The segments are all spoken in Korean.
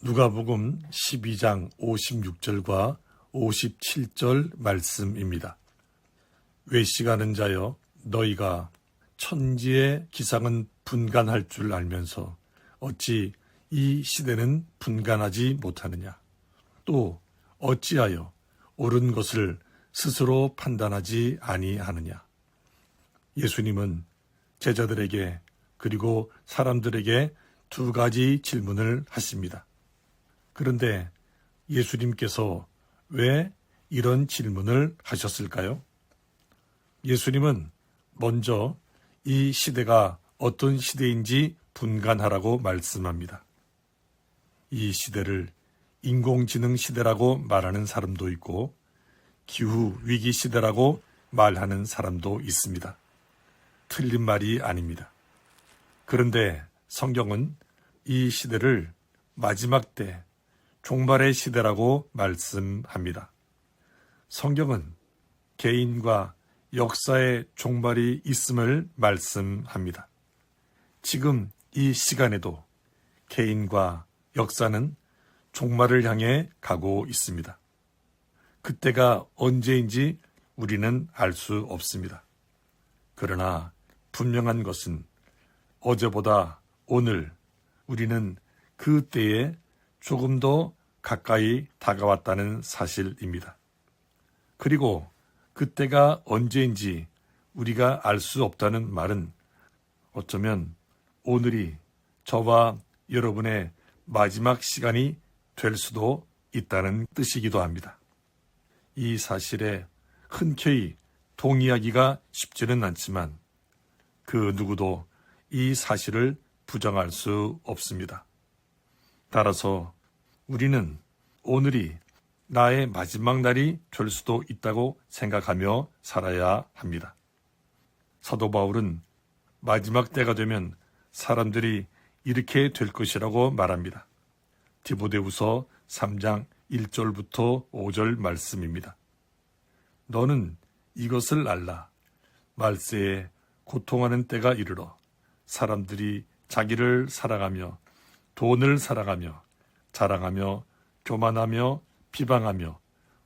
누가복음 12장 56절과 57절 말씀입니다. 외식하는 자여, 너희가 천지의 기상은 분간할 줄 알면서 어찌 이 시대는 분간하지 못하느냐? 또 어찌하여 옳은 것을 스스로 판단하지 아니하느냐? 예수님은 제자들에게 그리고 사람들에게 두 가지 질문을 하십니다. 그런데 예수님께서 왜 이런 질문을 하셨을까요? 예수님은 먼저 이 시대가 어떤 시대인지 분간하라고 말씀합니다. 이 시대를 인공지능 시대라고 말하는 사람도 있고 기후위기 시대라고 말하는 사람도 있습니다. 틀린 말이 아닙니다. 그런데 성경은 이 시대를 마지막 때, 종말의 시대라고 말씀합니다. 성경은 개인과 역사의 종말이 있음을 말씀합니다. 지금 이 시간에도 개인과 역사는 종말을 향해 가고 있습니다. 그때가 언제인지 우리는 알 수 없습니다. 그러나 분명한 것은 어제보다 오늘 우리는 그 때에 조금 더 가까이 다가왔다는 사실입니다. 그리고 그때가 언제인지 우리가 알 수 없다는 말은 어쩌면 오늘이 저와 여러분의 마지막 시간이 될 수도 있다는 뜻이기도 합니다. 이 사실에 흔쾌히 동의하기가 쉽지는 않지만 그 누구도 이 사실을 부정할 수 없습니다. 따라서 우리는 오늘이 나의 마지막 날이 될 수도 있다고 생각하며 살아야 합니다. 사도 바울은 마지막 때가 되면 사람들이 이렇게 될 것이라고 말합니다. 디모데후서 3장 1절부터 5절 말씀입니다. 너는 이것을 알라. 말세에 고통하는 때가 이르러 사람들이 자기를 사랑하며 돈을 사랑하며 자랑하며 교만하며 비방하며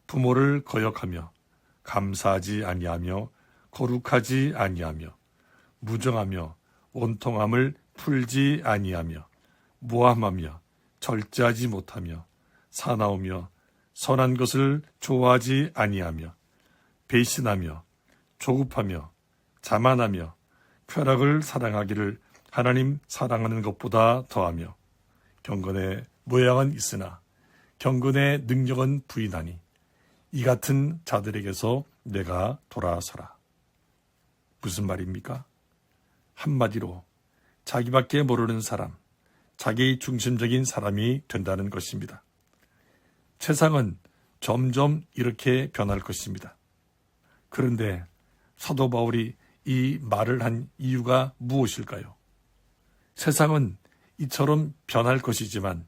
부모를 거역하며 감사하지 아니하며 거룩하지 아니하며 무정하며 온통함을 풀지 아니하며 모함하며 절제하지 못하며 사나우며 선한 것을 좋아하지 아니하며 배신하며 조급하며 자만하며 쾌락을 사랑하기를 하나님 사랑하는 것보다 더하며 경건의 모양은 있으나 경건의 능력은 부인하니 이 같은 자들에게서 내가 돌아서라. 무슨 말입니까? 한마디로 자기밖에 모르는 사람, 자기 중심적인 사람이 된다는 것입니다. 세상은 점점 이렇게 변할 것입니다. 그런데 사도 바울이 이 말을 한 이유가 무엇일까요? 세상은 이처럼 변할 것이지만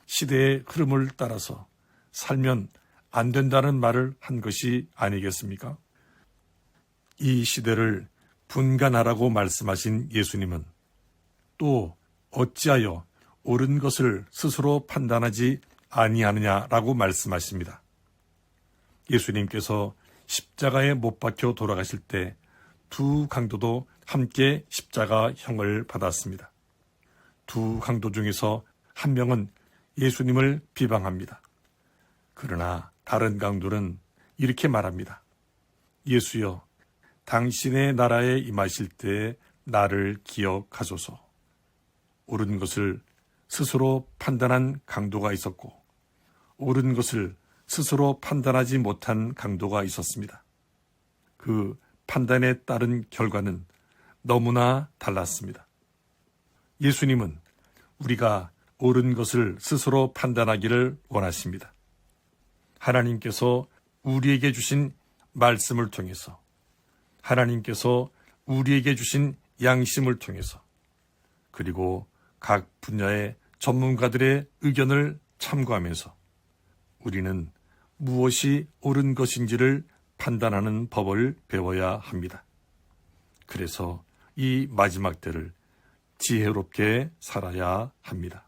시대의 흐름을 따라서 살면 안 된다는 말을 한 것이 아니겠습니까? 이 시대를 분간하라고 말씀하신 예수님은 또 어찌하여 옳은 것을 스스로 판단하지 아니하느냐라고 말씀하십니다. 예수님께서 십자가에 못 박혀 돌아가실 때 두 강도도 함께 십자가형을 받았습니다. 두 강도 중에서 한 명은 예수님을 비방합니다. 그러나 다른 강도는 이렇게 말합니다. 예수여, 당신의 나라에 임하실 때 나를 기억하소서. 옳은 것을 스스로 판단한 강도가 있었고 옳은 것을 스스로 판단하지 못한 강도가 있었습니다. 그 판단에 따른 결과는 너무나 달랐습니다. 예수님은 우리가 옳은 것을 스스로 판단하기를 원하십니다. 하나님께서 우리에게 주신 말씀을 통해서, 하나님께서 우리에게 주신 양심을 통해서, 그리고 각 분야의 전문가들의 의견을 참고하면서 우리는 무엇이 옳은 것인지를 판단하는 법을 배워야 합니다. 그래서 이 마지막 때를 지혜롭게 살아야 합니다.